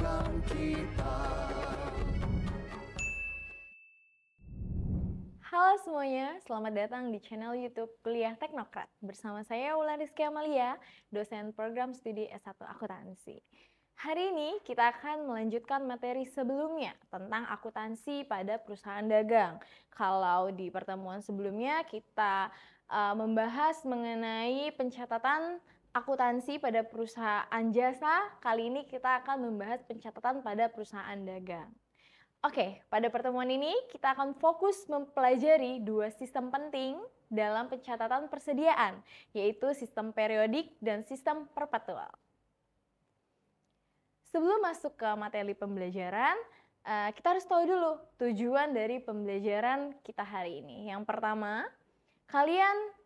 dengan kita. Halo semuanya, selamat datang di channel YouTube Kuliah Teknokrat. Bersama saya Wulan Rizky Amalia, dosen program studi S1 Akuntansi. Hari ini kita akan melanjutkan materi sebelumnya tentang akuntansi pada perusahaan dagang. Kalau di pertemuan sebelumnya kita membahas mengenai pencatatan akuntansi pada perusahaan jasa, kali ini kita akan membahas pencatatan pada perusahaan dagang. Oke, pada pertemuan ini kita akan fokus mempelajari dua sistem penting dalam pencatatan persediaan, yaitu sistem periodik dan sistem perpetual. Sebelum masuk ke materi pembelajaran, kita harus tahu dulu tujuan dari pembelajaran kita hari ini. Yang pertama, kalian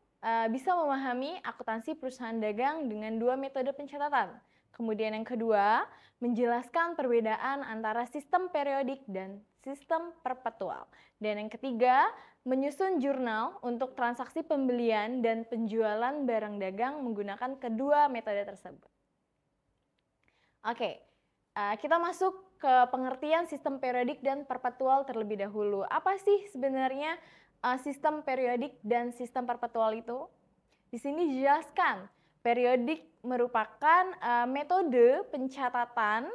bisa memahami akuntansi perusahaan dagang dengan dua metode pencatatan. Kemudian yang kedua, menjelaskan perbedaan antara sistem periodik dan sistem perpetual. Dan yang ketiga, menyusun jurnal untuk transaksi pembelian dan penjualan barang dagang menggunakan kedua metode tersebut. Oke, kita masuk ke pengertian sistem periodik dan perpetual terlebih dahulu. Apa sih sebenarnya sistem periodik dan sistem perpetual itu? Di sini dijelaskan, periodik merupakan metode pencatatan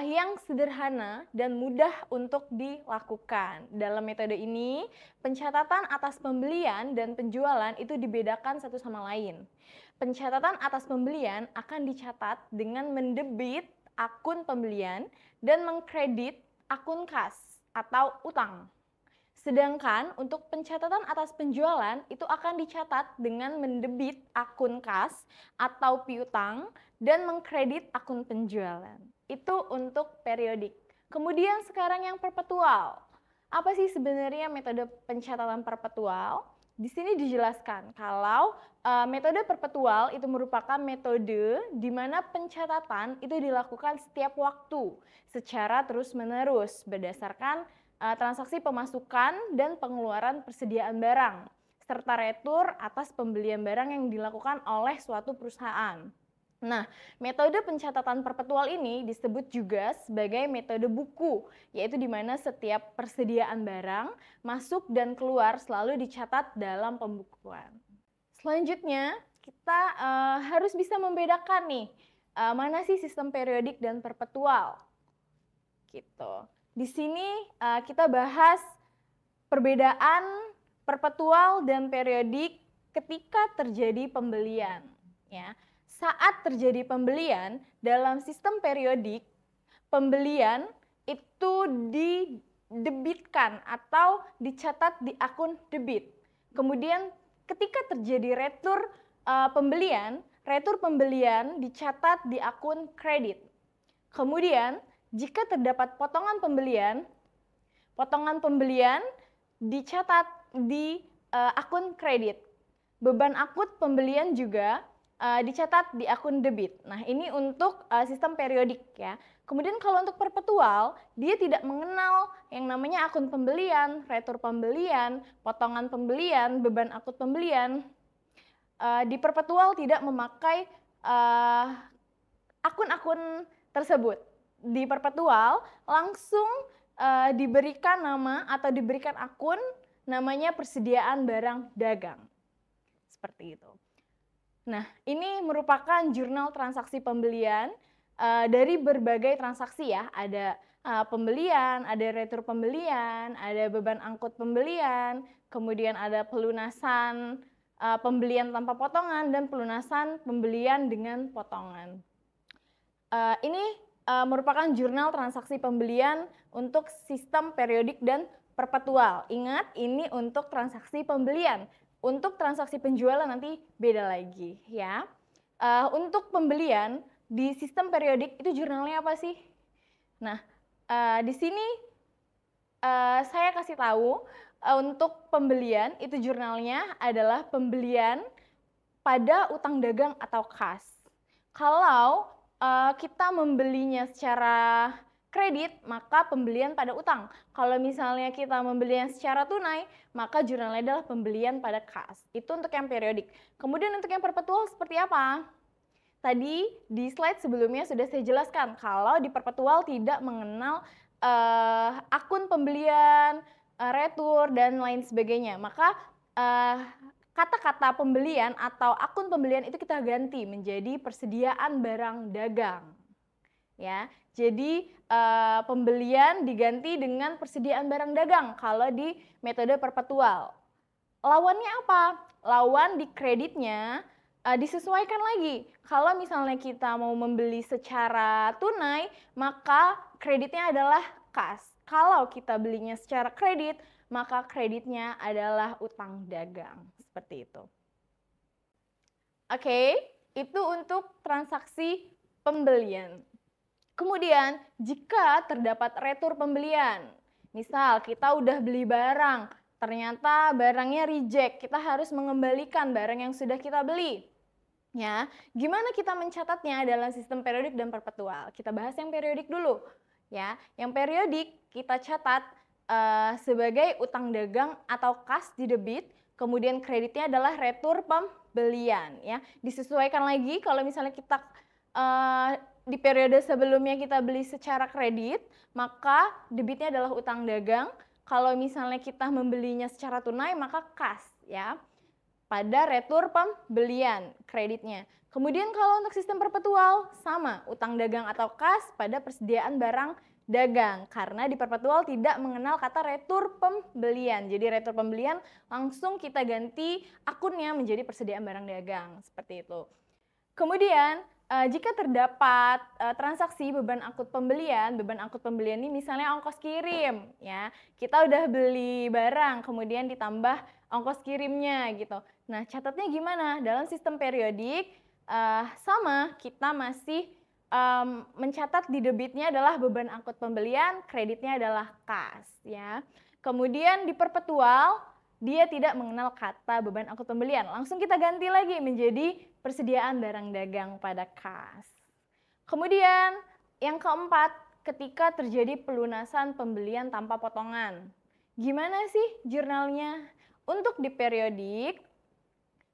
yang sederhana dan mudah untuk dilakukan. Dalam metode ini, pencatatan atas pembelian dan penjualan itu dibedakan satu sama lain. Pencatatan atas pembelian akan dicatat dengan mendebit akun pembelian dan mengkredit akun kas atau utang. Sedangkan untuk pencatatan atas penjualan itu akan dicatat dengan mendebit akun kas atau piutang dan mengkredit akun penjualan. Itu untuk periodik. Kemudian sekarang yang perpetual. Apa sih sebenarnya metode pencatatan perpetual? Di sini dijelaskan kalau metode perpetual itu merupakan metode di mana pencatatan itu dilakukan setiap waktu secara terus-menerus berdasarkan transaksi pemasukan dan pengeluaran persediaan barang, serta retur atas pembelian barang yang dilakukan oleh suatu perusahaan. Nah, metode pencatatan perpetual ini disebut juga sebagai metode buku, yaitu di mana setiap persediaan barang masuk dan keluar selalu dicatat dalam pembukuan. Selanjutnya, kita harus bisa membedakan nih, mana sih sistem periodik dan perpetual. Gitu. Di sini kita bahas perbedaan perpetual dan periodik ketika terjadi pembelian. Ya. Saat terjadi pembelian dalam sistem periodik, pembelian itu didebitkan atau dicatat di akun debit. Kemudian ketika terjadi retur pembelian dicatat di akun kredit. Kemudian jika terdapat potongan pembelian dicatat di akun kredit. Beban akut pembelian juga dicatat di akun debit. Nah, ini untuk sistem periodik ya. Kemudian kalau untuk perpetual, dia tidak mengenal yang namanya akun pembelian, retur pembelian, potongan pembelian, beban akut pembelian. Di perpetual tidak memakai akun-akun tersebut. Di perpetual langsung diberikan nama atau diberikan akun namanya persediaan barang dagang. Seperti itu. Nah, ini merupakan jurnal transaksi pembelian dari berbagai transaksi ya. Ada pembelian, ada retur pembelian, ada beban angkut pembelian, kemudian ada pelunasan pembelian tanpa potongan dan pelunasan pembelian dengan potongan. Ini merupakan jurnal transaksi pembelian untuk sistem periodik dan perpetual. Ingat, ini untuk transaksi pembelian. Untuk transaksi penjualan nanti beda lagi ya. Untuk pembelian di sistem periodik itu jurnalnya apa sih? Nah, di sini saya kasih tahu untuk pembelian itu jurnalnya adalah pembelian pada utang dagang atau kas. Kalau kita membelinya secara kredit, maka pembelian pada utang. Kalau misalnya kita membelinya secara tunai, maka jurnalnya adalah pembelian pada kas. Itu untuk yang periodik. Kemudian untuk yang perpetual seperti apa? tadi di slide sebelumnya sudah saya jelaskan kalau di perpetual tidak mengenal akun pembelian, retur, dan lain sebagainya. Maka kata-kata pembelian atau akun pembelian itu kita ganti menjadi persediaan barang dagang. Ya, jadi pembelian diganti dengan persediaan barang dagang kalau di metode perpetual. Lawannya apa? Lawan di kreditnya disesuaikan lagi. Kalau misalnya kita mau membeli secara tunai, maka kreditnya adalah kas. Kalau kita belinya secara kredit, maka kreditnya adalah utang dagang. Seperti itu. Oke, itu untuk transaksi pembelian. Kemudian, jika terdapat retur pembelian, misal kita udah beli barang, ternyata barangnya reject, kita harus mengembalikan barang yang sudah kita beli. Ya, gimana kita mencatatnya dalam sistem periodik dan perpetual? Kita bahas yang periodik dulu. Ya, yang periodik kita catat sebagai utang dagang atau kas di debit, kemudian kreditnya adalah retur pembelian. Ya, disesuaikan lagi kalau misalnya kita di periode sebelumnya kita beli secara kredit, maka debitnya adalah utang dagang. Kalau misalnya kita membelinya secara tunai, maka kas, ya, pada retur pembelian kreditnya. Kemudian kalau untuk sistem perpetual, sama, utang dagang atau kas pada persediaan barang dagang. Karena di perpetual tidak mengenal kata retur pembelian. Jadi retur pembelian langsung kita ganti akunnya menjadi persediaan barang dagang. Seperti itu. Kemudian, jika terdapat transaksi beban angkut pembelian ini misalnya ongkos kirim, ya, kita udah beli barang, kemudian ditambah ongkos kirimnya gitu. Nah, catatnya gimana? Dalam sistem periodik sama, kita masih mencatat di debitnya adalah beban angkut pembelian, kreditnya adalah kas, ya. Kemudian di perpetual dia tidak mengenal kata beban angkut pembelian. Langsung kita ganti lagi menjadi persediaan barang dagang pada kas. Kemudian yang keempat, ketika terjadi pelunasan pembelian tanpa potongan. Gimana sih jurnalnya? Untuk di periodik,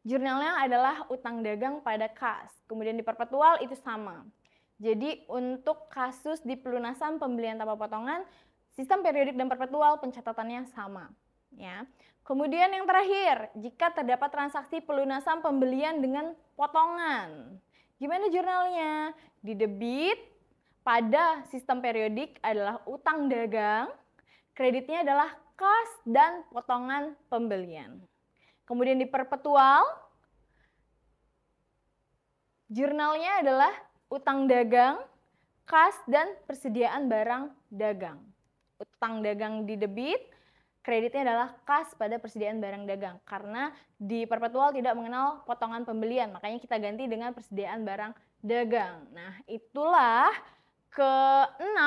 jurnalnya adalah utang dagang pada kas. Kemudian di perpetual itu sama. Jadi untuk kasus di pelunasan pembelian tanpa potongan, sistem periodik dan perpetual pencatatannya sama. Ya. Kemudian yang terakhir, jika terdapat transaksi pelunasan pembelian dengan potongan. Gimana jurnalnya? Di debit pada sistem periodik adalah utang dagang, kreditnya adalah kas dan potongan pembelian. Kemudian di perpetual, jurnalnya adalah utang dagang, kas dan persediaan barang dagang. Utang dagang di debit, kreditnya adalah kas pada persediaan barang dagang. Karena di perpetual tidak mengenal potongan pembelian, makanya kita ganti dengan persediaan barang dagang. Nah, itulah ke-6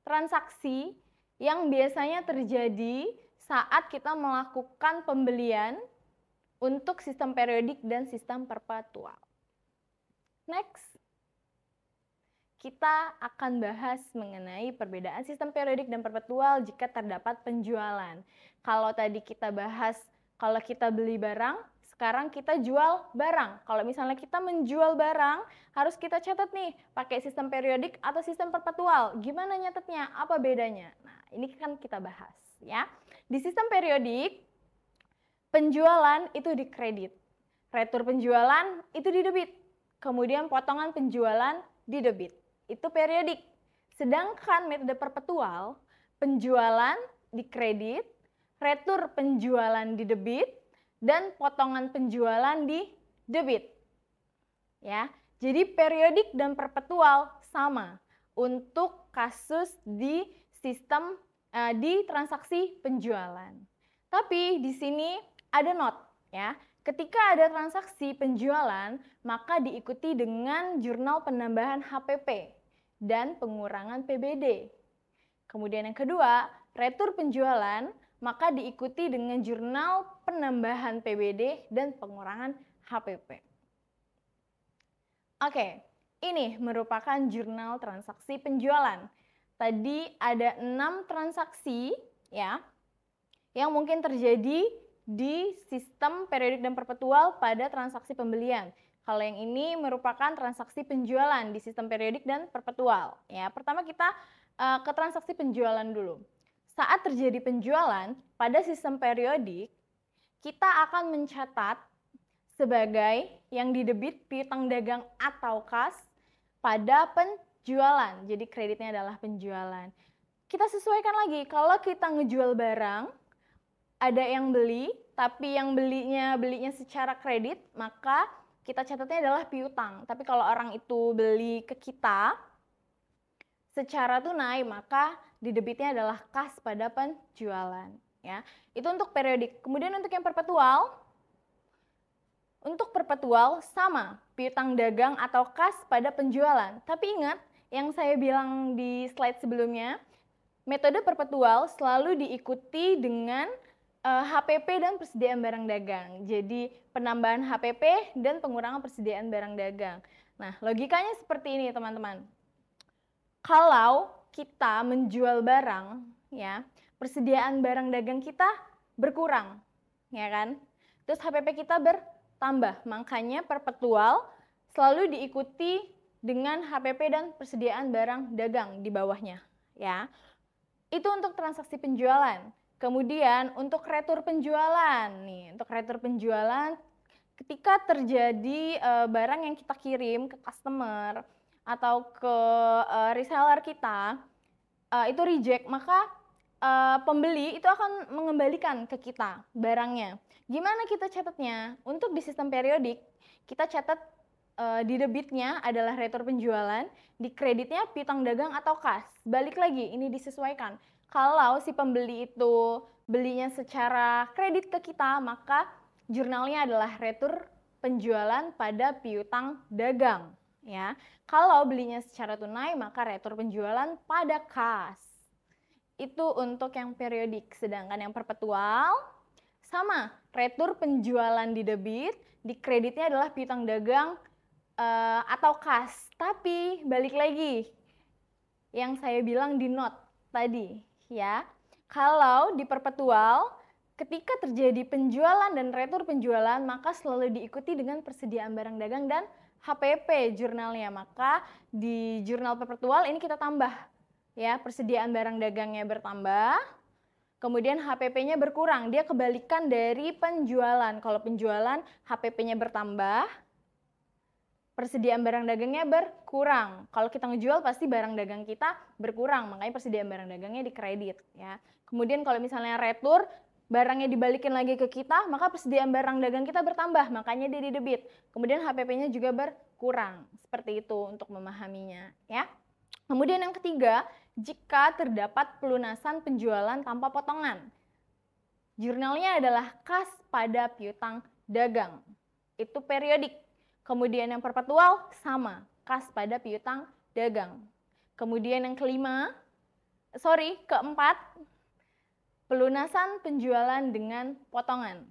transaksi yang biasanya terjadi saat kita melakukan pembelian untuk sistem periodik dan sistem perpetual. Next. Kita akan bahas mengenai perbedaan sistem periodik dan perpetual jika terdapat penjualan. Kalau tadi kita bahas kalau kita beli barang, sekarang kita jual barang. Kalau misalnya kita menjual barang, harus kita catat nih, pakai sistem periodik atau sistem perpetual. Gimana nyatetnya? Apa bedanya? Nah, ini kan kita bahas, ya. Di sistem periodik, penjualan itu di kredit. Retur penjualan itu di debit. Kemudian potongan penjualan di debit. Itu periodik. Sedangkan metode perpetual, penjualan di kredit, retur penjualan di debit, dan potongan penjualan di debit. Ya, jadi periodik dan perpetual sama untuk kasus di sistem di transaksi penjualan. Tapi di sini ada note, ya. Ketika ada transaksi penjualan, maka diikuti dengan jurnal penambahan HPP dan pengurangan PBD. Kemudian yang kedua, retur penjualan, maka diikuti dengan jurnal penambahan PBD dan pengurangan HPP. Oke, ini merupakan jurnal transaksi penjualan. Tadi ada 6 transaksi, ya, yang mungkin terjadi di sistem periodik dan perpetual pada transaksi pembelian. Kalau yang ini merupakan transaksi penjualan di sistem periodik dan perpetual. Ya, pertama kita ke transaksi penjualan dulu. Saat terjadi penjualan pada sistem periodik, kita akan mencatat sebagai yang didebit piutang dagang atau kas pada penjualan. Jadi kreditnya adalah penjualan. Kita sesuaikan lagi, kalau kita ngejual barang, ada yang beli, tapi yang belinya secara kredit, maka kita catatnya adalah piutang. Tapi kalau orang itu beli ke kita secara tunai, maka didebitnya adalah kas pada penjualan. Ya, itu untuk periodik. Kemudian untuk yang perpetual, sama piutang dagang atau kas pada penjualan. Tapi ingat, yang saya bilang di slide sebelumnya, metode perpetual selalu diikuti dengan HPP dan persediaan barang dagang. Jadi penambahan HPP dan pengurangan persediaan barang dagang. Nah, logikanya seperti ini teman-teman. Kalau kita menjual barang, ya, persediaan barang dagang kita berkurang, ya kan? Terus HPP kita bertambah. Makanya perpetual selalu diikuti dengan HPP dan persediaan barang dagang di bawahnya, ya. Itu untuk transaksi penjualan. Kemudian untuk retur penjualan. Nih, untuk retur penjualan ketika terjadi barang yang kita kirim ke customer atau ke reseller kita itu reject, maka pembeli itu akan mengembalikan ke kita barangnya. Gimana kita catatnya? Untuk di sistem periodik, kita catat di debitnya adalah retur penjualan, di kreditnya piutang dagang atau kas. Balik lagi, ini disesuaikan. Kalau si pembeli itu belinya secara kredit ke kita, maka jurnalnya adalah retur penjualan pada piutang dagang. Ya, kalau belinya secara tunai, maka retur penjualan pada kas. Itu untuk yang periodik. Sedangkan yang perpetual, sama, retur penjualan di debit, di kreditnya adalah piutang dagang atau kas. Tapi balik lagi yang saya bilang di note tadi, ya. Kalau di perpetual, ketika terjadi penjualan dan retur penjualan, maka selalu diikuti dengan persediaan barang dagang dan HPP jurnalnya. Maka di jurnal perpetual ini kita tambah, ya, persediaan barang dagangnya bertambah, kemudian HPP-nya berkurang. Dia kebalikan dari penjualan. Kalau penjualan HPP-nya bertambah, persediaan barang dagangnya berkurang. Kalau kita ngejual pasti barang dagang kita berkurang, makanya persediaan barang dagangnya dikredit, ya. Kemudian kalau misalnya retur, barangnya dibalikin lagi ke kita, maka persediaan barang dagang kita bertambah, makanya dia didebit. Kemudian HPP-nya juga berkurang. Seperti itu untuk memahaminya, ya. Kemudian yang ketiga, jika terdapat pelunasan penjualan tanpa potongan. Jurnalnya adalah kas pada piutang dagang. Itu periodik. Kemudian yang perpetual sama, kas pada piutang dagang. Kemudian yang keempat, pelunasan penjualan dengan potongan.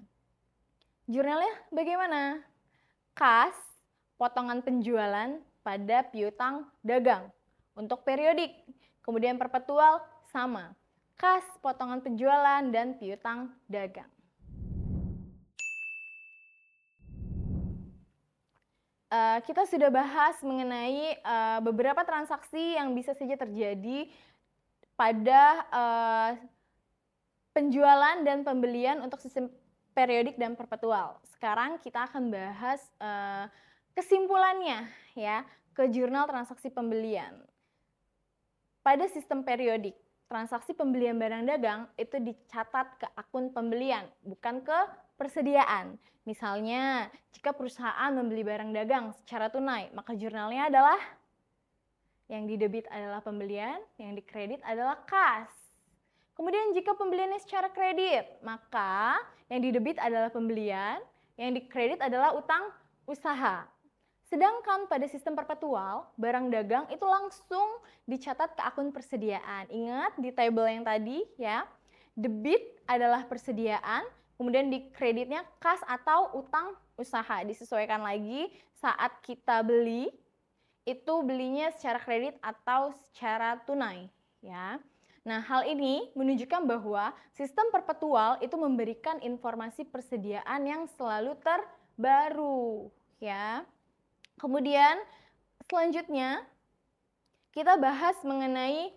Jurnalnya bagaimana? Kas, potongan penjualan pada piutang dagang untuk periodik. Kemudian perpetual sama, kas, potongan penjualan dan piutang dagang. Kita sudah bahas mengenai beberapa transaksi yang bisa saja terjadi pada penjualan dan pembelian untuk sistem periodik dan perpetual. Sekarang kita akan bahas kesimpulannya, ya, ke jurnal transaksi pembelian. Pada sistem periodik, transaksi pembelian barang dagang itu dicatat ke akun pembelian, bukan ke persediaan. Misalnya, jika perusahaan membeli barang dagang secara tunai, maka jurnalnya adalah yang didebit adalah pembelian, yang dikredit adalah kas. Kemudian jika pembeliannya secara kredit, maka yang didebit adalah pembelian, yang dikredit adalah utang usaha. Sedangkan pada sistem perpetual, barang dagang itu langsung dicatat ke akun persediaan. Ingat di tabel yang tadi, ya, debit adalah persediaan, kemudian di kreditnya kas atau utang usaha. Disesuaikan lagi saat kita beli, itu belinya secara kredit atau secara tunai, ya. Nah, hal ini menunjukkan bahwa sistem perpetual itu memberikan informasi persediaan yang selalu terbaru, ya. Kemudian selanjutnya kita bahas mengenai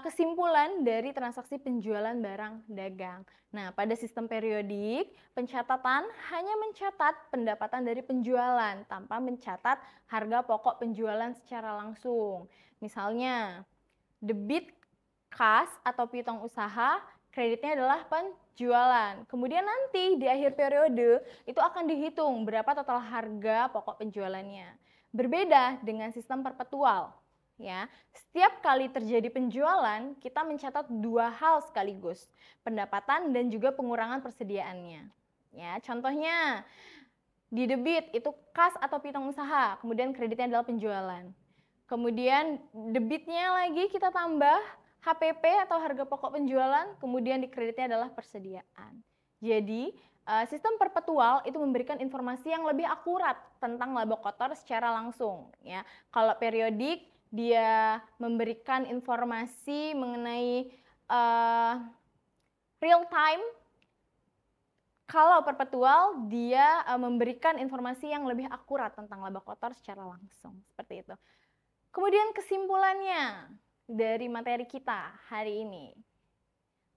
kesimpulan dari transaksi penjualan barang dagang. Nah, pada sistem periodik, pencatatan hanya mencatat pendapatan dari penjualan tanpa mencatat harga pokok penjualan secara langsung. Misalnya, debit kas atau piutang usaha, kreditnya adalah penjualan. Kemudian nanti di akhir periode itu akan dihitung berapa total harga pokok penjualannya. Berbeda dengan sistem perpetual. Ya, setiap kali terjadi penjualan, kita mencatat dua hal sekaligus, pendapatan dan juga pengurangan persediaannya. Ya, contohnya di debit itu kas atau piutang usaha, kemudian kreditnya adalah penjualan. Kemudian debitnya lagi kita tambah HPP atau harga pokok penjualan, kemudian di kreditnya adalah persediaan. Jadi sistem perpetual itu memberikan informasi yang lebih akurat tentang laba kotor secara langsung. Ya, kalau periodik dia memberikan informasi mengenai real time. Kalau perpetual dia memberikan informasi yang lebih akurat tentang laba kotor secara langsung, seperti itu. Kemudian kesimpulannya dari materi kita hari ini.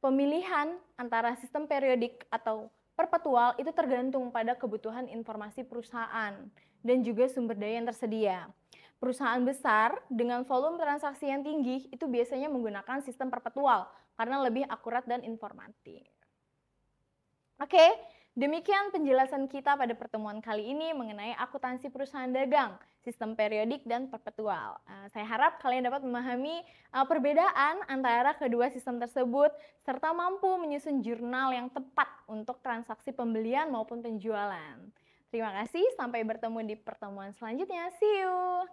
Pemilihan antara sistem periodik atau perpetual itu tergantung pada kebutuhan informasi perusahaan dan juga sumber daya yang tersedia. Perusahaan besar dengan volume transaksi yang tinggi itu biasanya menggunakan sistem perpetual karena lebih akurat dan informatif. Oke, demikian penjelasan kita pada pertemuan kali ini mengenai akuntansi perusahaan dagang, sistem periodik dan perpetual. Saya harap kalian dapat memahami perbedaan antara kedua sistem tersebut serta mampu menyusun jurnal yang tepat untuk transaksi pembelian maupun penjualan. Terima kasih, sampai bertemu di pertemuan selanjutnya. See you!